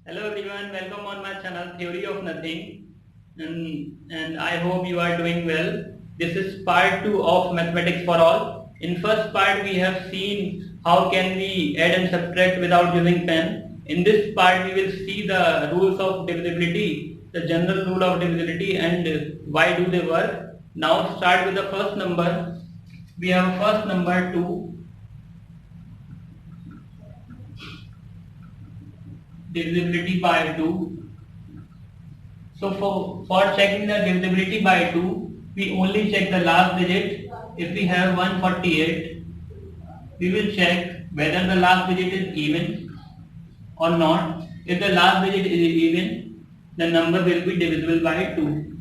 Hello everyone, welcome on my channel Theory of Nothing, and I hope you are doing well. This is part 2 of Mathematics for All. In first part we have seen how can we add and subtract without using pen. In this part we will see the rules of divisibility, the general rule of divisibility and why do they work. Now start with the first number. We have first number 2, divisibility by 2. So for checking the divisibility by 2, we only check the last digit. If we have 148, we will check whether the last digit is even or not. If the last digit is even, the number will be divisible by 2.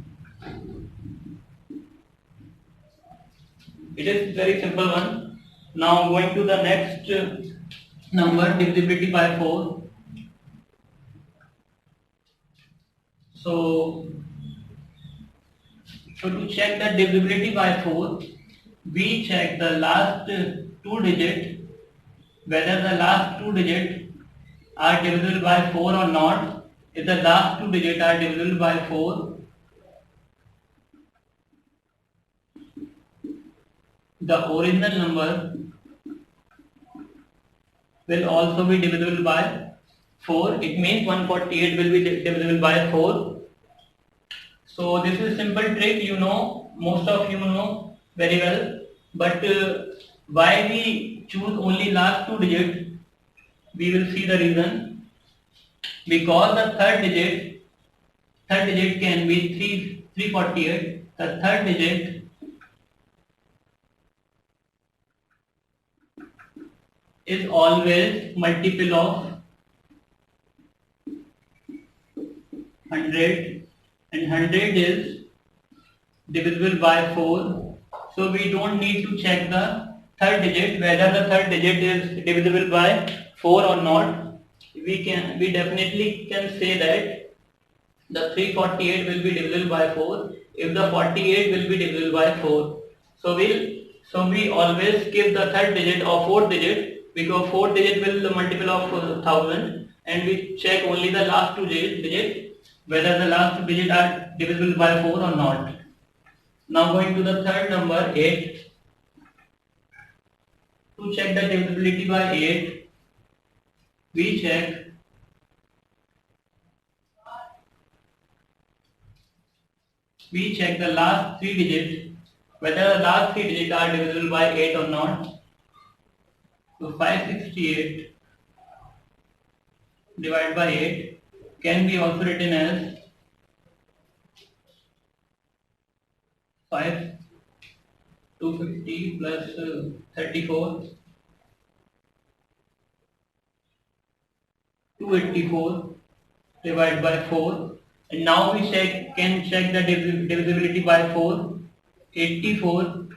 It is very simple one. Now going to the next number, divisibility by 4. So to check the divisibility by 4, we check the last two digit, whether the last two digits are divisible by 4 or not. If the last two digits are divisible by 4, the original number will also be divisible by 4. It means 148 will be divisible by 4. So this is a simple trick, you know, most of you know very well. But why we choose only last two digits, we will see the reason. Because the third digit can be 348. The third digit is always multiple of 100, and 100 is divisible by 4. So we don't need to check the third digit, whether the third digit is divisible by 4 or not. We definitely can say that the 348 will be divisible by 4 if the 48 will be divisible by 4. So we always skip the third digit or fourth digit, because fourth digit will the multiple of 1000, and we check only the last two digit whether the last two digit are divisible by 4 or not. Now going to the third number 8. To check the divisibility by 8, we check the last three digits, whether the last three digits are divisible by 8 or not. So 568 divided by 8 can be also written as 5 250 plus 34 284 divided by 4. And now we can check the divisibility by 4. 84 will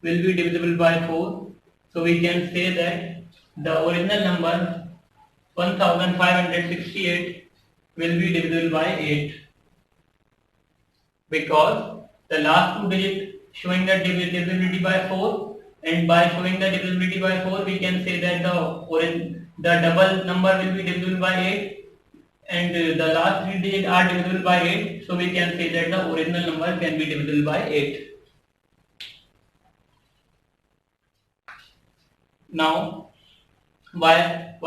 be divisible by 4. So we can say that the original number 1568 will be divisible by 8, because the last two digits showing the divisibility by 4, and by showing the divisibility by 4 we can say that the double number will be divisible by 8, and the last three digits are divisible by 8, so we can say that the original number can be divisible by 8. Now why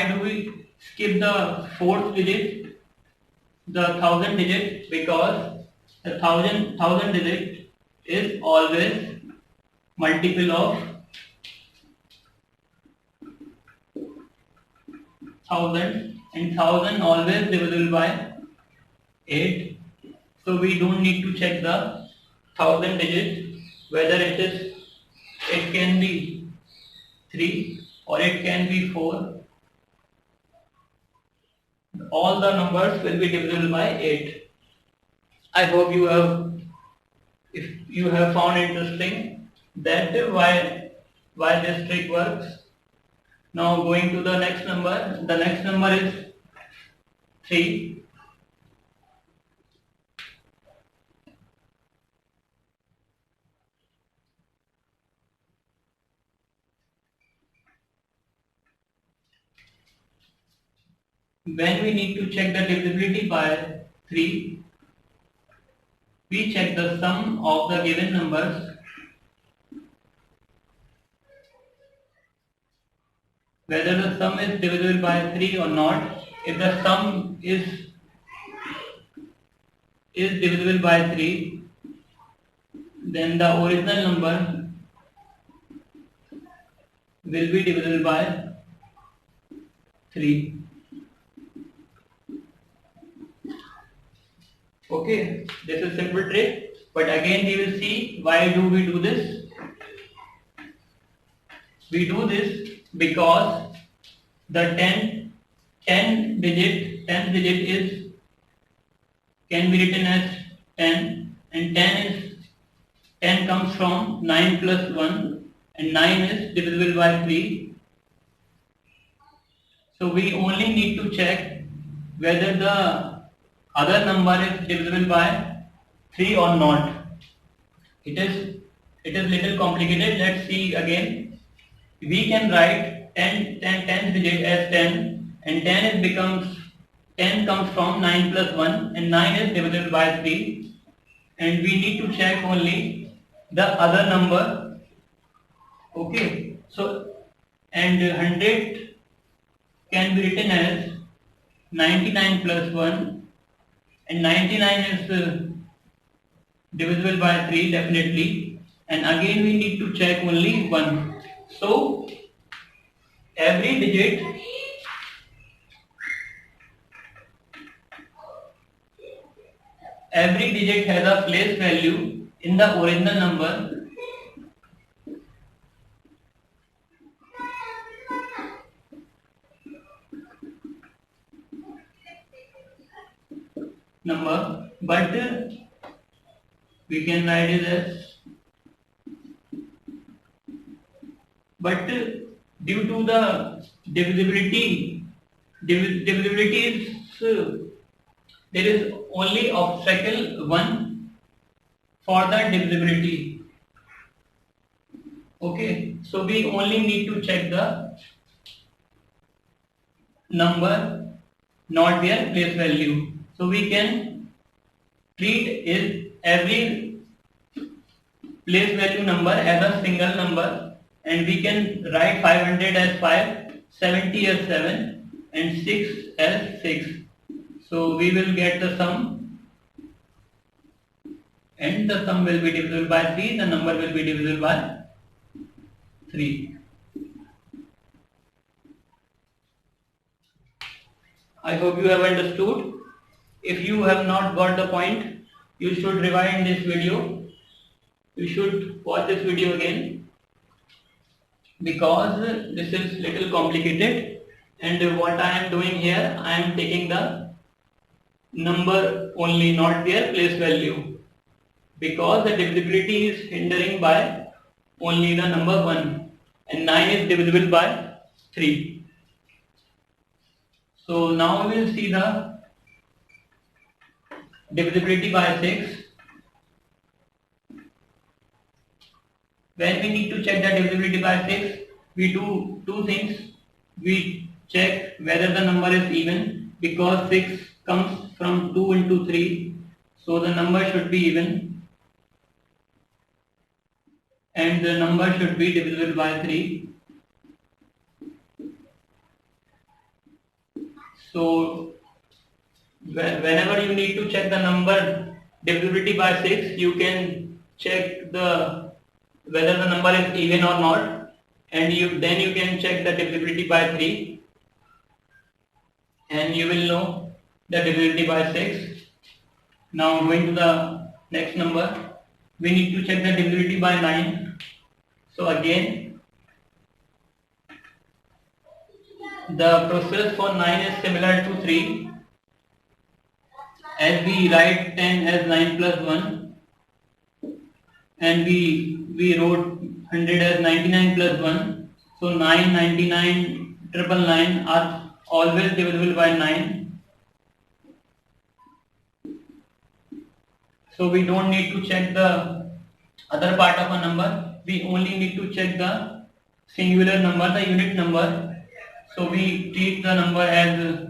do we skip the fourth digit, the thousand digit? Because the thousand digit is always multiple of 1000, and 1000 always divisible by 8. So we don't need to check the thousand digit, whether it can be 3 or it can be 4. All the numbers will be divisible by 8. I hope if you have found interesting that why this trick works. Now going to the next number. The next number is 3. when we need to check the divisibility by 3, we check the sum of the given numbers whether the sum is divisible by 3 or not. If the sum is divisible by 3, then the original number will be divisible by 3. Okay, this is simple trick, but again we will see why do we do this. We do this because the 10th digit is can be written as 10, and 10 comes from 9 plus 1, and 9 is divisible by 3. So we only need to check whether the other number is divisible by 3 or not. It is little complicated. Let's see again. We can write 10th digit as 10, and 10 comes from 9 plus 1, and 9 is divisible by 3, and we need to check only the other number. Okay, so and 100 can be written as 99 plus 1, and 99 is divisible by 3 definitely, and again we need to check only 1. So every digit has a place value in the original number. But we can write it as, but due to the divisibility is there is only obstacle 1 for the divisibility. Okay, so we only need to check the number, not their place value. So we can treat every place value number as a single number, and we can write 500 as 5, 70 as 7, and 6 as 6. So we will get the sum, and the sum will be divisible by 3, the number will be divisible by 3. I hope you have understood. If you have not got the point, you should rewind this video. You should watch this video again, because this is little complicated, and what I am doing here, I am taking the number only, not their place value, because the divisibility is hindering by only the number 1, and 9 is divisible by 3. So now we will see the divisibility by 6. When we need to check the divisibility by 6, we do two things. We check whether the number is even, because 6 comes from 2 into 3, so the number should be even, and the number should be divisible by 3. So whenever you need to check the number divisibility by 6, you can check whether the number is even or not, and then you can check the divisibility by 3, and you will know the divisibility by 6. Now going to the next number, we need to check the divisibility by 9. So again, the process for 9 is similar to 3, as we write 10 as 9 plus 1, and we wrote 100 as 99 plus 1. So 9, 99, 999 are always divisible by 9. So we don't need to check the other part of a number. We only need to check the singular number, the unit number. So we treat the number as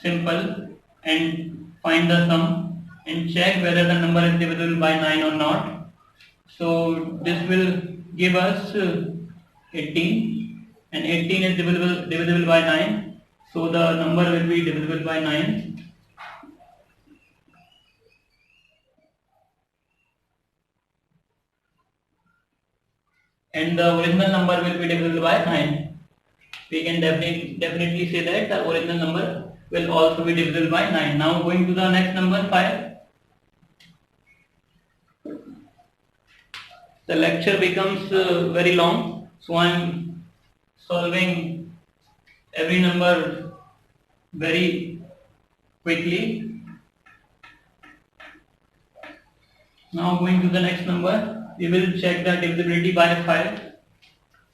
simple and find the sum and check whether the number is divisible by 9 or not. So this will give us 18, and 18 is divisible by 9. So the number will be divisible by 9. And the original number will be divisible by 9. We can definitely say that the original number will also be divisible by 9. Now going to the next number 5. The lecture becomes very long, so I am solving every number very quickly. Now going to the next number, we will check the divisibility by 5,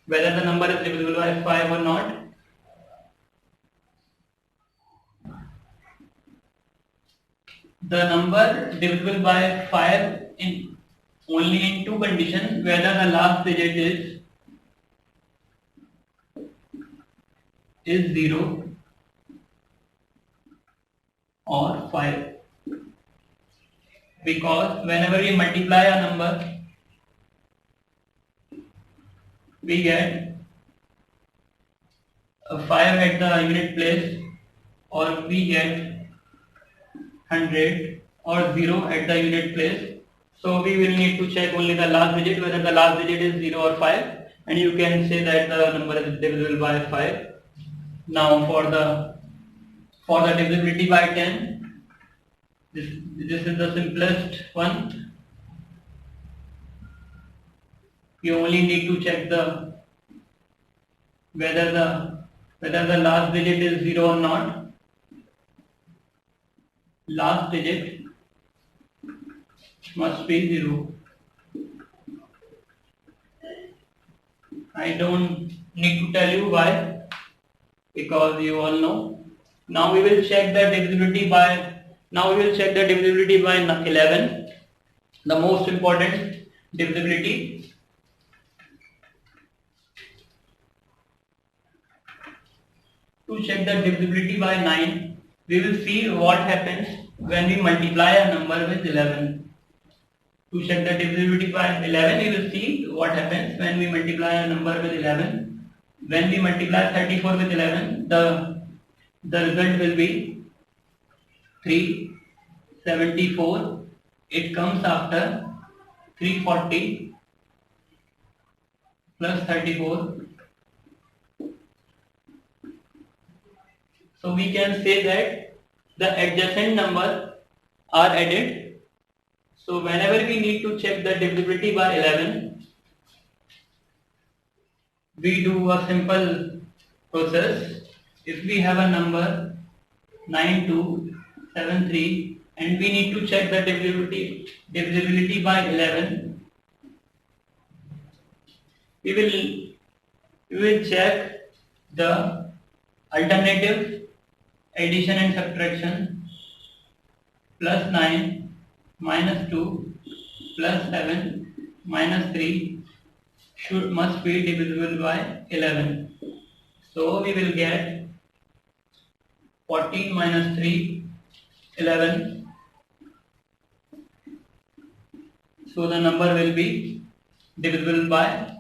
whether the number is divisible by 5 or not. The number divisible by 5 only in two conditions, whether the last digit is 0 or 5. Because whenever we multiply a number, we get a 5 at the unit place, or we get 100 or 0 at the unit place. So we will need to check only the last digit, whether the last digit is 0 or 5, and you can say that the number is divisible by 5. Now for the divisibility by 10, this is the simplest one. You only need to check whether the last digit is 0 or not. Last digit must be 0. I don't need to tell you why, because you all know. Now we will check the divisibility by 11, the most important divisibility. To check the divisibility by 9, we will see what happens when we multiply a number with 11. To check the divisibility by 11, we will see what happens when we multiply a number with 11. When we multiply 34 with 11, the result will be 374. It comes after 340 plus 34. So we can say that the adjacent numbers are added. So whenever we need to check the divisibility by 11, we do a simple process. If we have a number 9273 and we need to check the divisibility by 11, we will check the alternative addition and subtraction. Plus 9 minus 2 plus 7 minus 3 must be divisible by 11. So we will get 14 minus 3, 11. So the number will be divisible by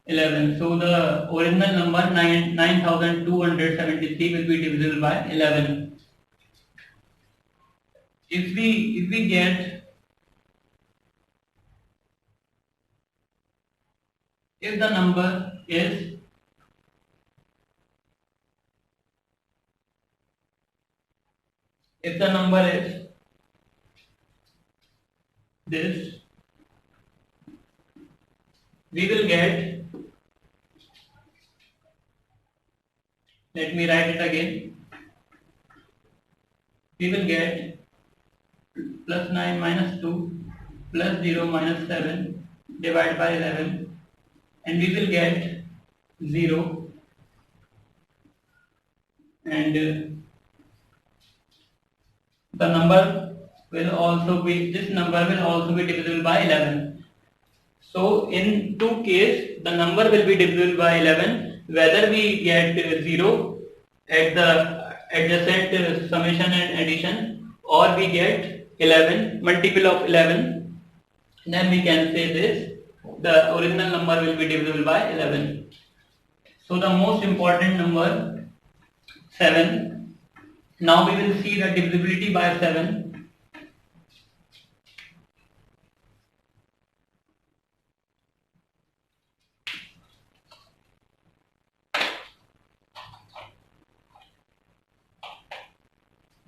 11. So the original number 9273 will be divisible by 11. If we get, if the number is this, we will get, let me write it again, we will get plus 9 minus 2 plus 0 minus 7 divided by 11, and we will get 0, and the number will also be, this number will also be divisible by 11. So in two cases, the number will be divisible by 11, whether we get 0 at adjacent summation and addition, or we get 11 multiple of 11, then we can say this, the original number will be divisible by 11. So the most important number 7. Now we will see the divisibility by 7.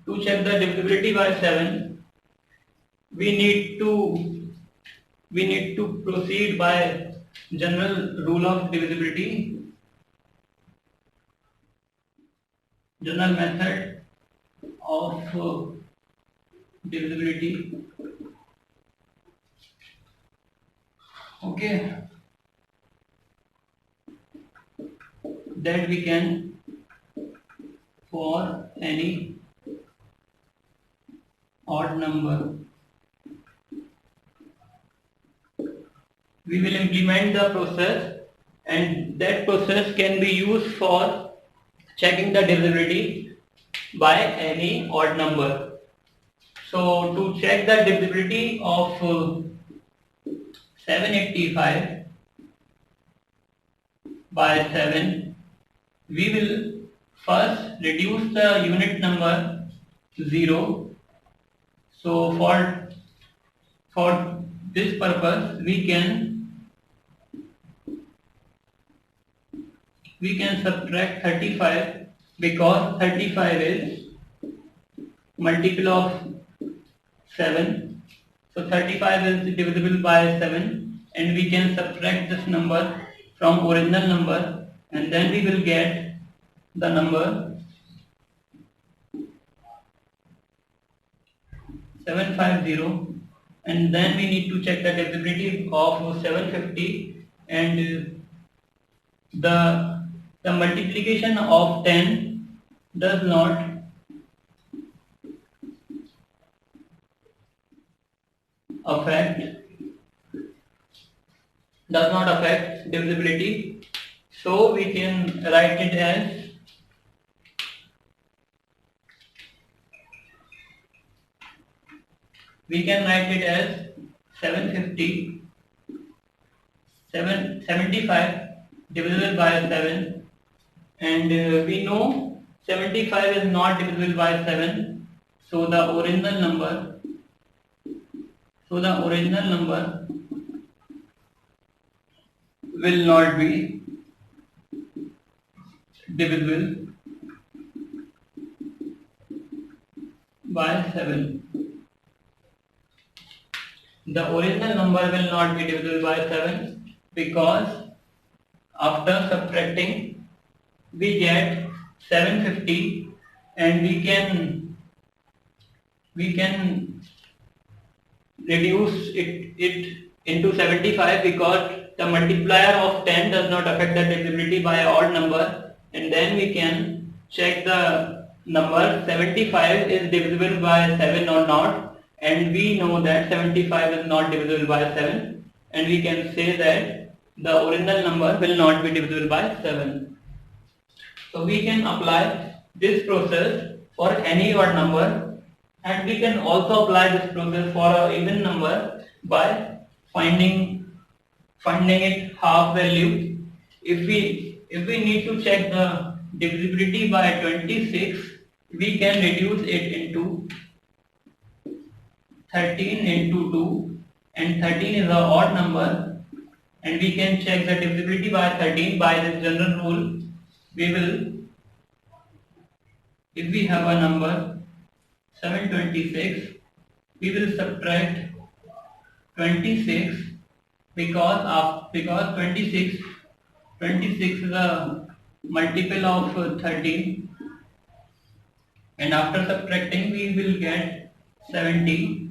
To check the divisibility by 7, we need to proceed by general rule of divisibility, general method of divisibility. Okay, that we can, for any odd number, we will implement the process, and that process can be used for checking the divisibility by any odd number. So to check the divisibility of 785 by 7, we will first reduce the unit number 0. So for this purpose we can subtract 35, because 35 is multiple of 7. So 35 is divisible by 7, and we can subtract this number from original number, and then we will get the number 750, and then we need to check the divisibility of 750, and the multiplication of 10 does not affect divisibility. So we can write it as 75 divisible by 7, and we know 75 is not divisible by 7, so the original number will not be divisible by 7. The original number will not be divisible by 7, because after subtracting we get 750, and we can reduce it into 75, because the multiplier of 10 does not affect the divisibility by odd number, and then we can check the number 75 is divisible by 7 or not, and we know that 75 is not divisible by 7, and we can say that the original number will not be divisible by 7. So we can apply this process for any odd number, and we can also apply this process for an even number by finding it half value. If we need to check the divisibility by 26, we can reduce it into 13 into 2, and 13 is an odd number, and we can check the divisibility by 13 by this general rule. If we have a number 726, we will subtract 26, because 26 is a multiple of 13, and after subtracting we will get 70,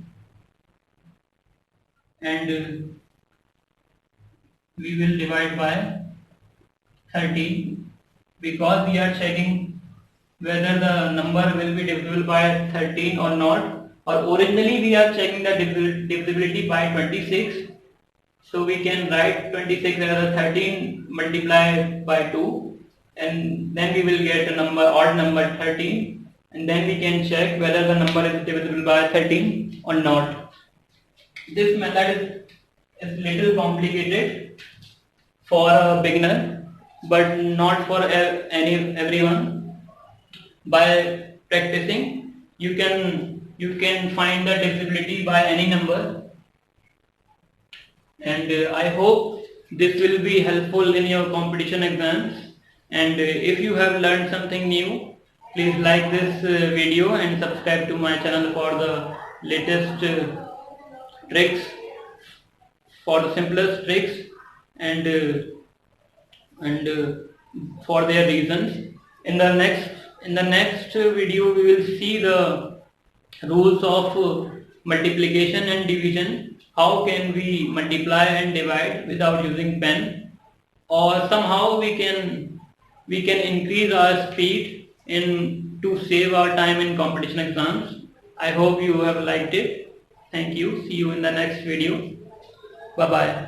and we will divide by 13, because we are checking whether the number will be divisible by 13 or not, or originally we are checking the divisibility by 26. So we can write 26 as 13 multiplied by 2, and then we will get a odd number 13, and then we can check whether the number is divisible by 13 or not. This method is little complicated for a beginner, but not for everyone. By practicing, you can find the divisibility by any number, and I hope this will be helpful in your competition exams. And if you have learned something new, please like this video and subscribe to my channel for the latest tricks, for the simplest tricks, and for their reasons. In the next video, we will see the rules of multiplication and division. How can we multiply and divide without using pen, or somehow we can increase our speed in to save our time in competition exams. I hope you have liked it. Thank you. See you in the next video. Bye bye.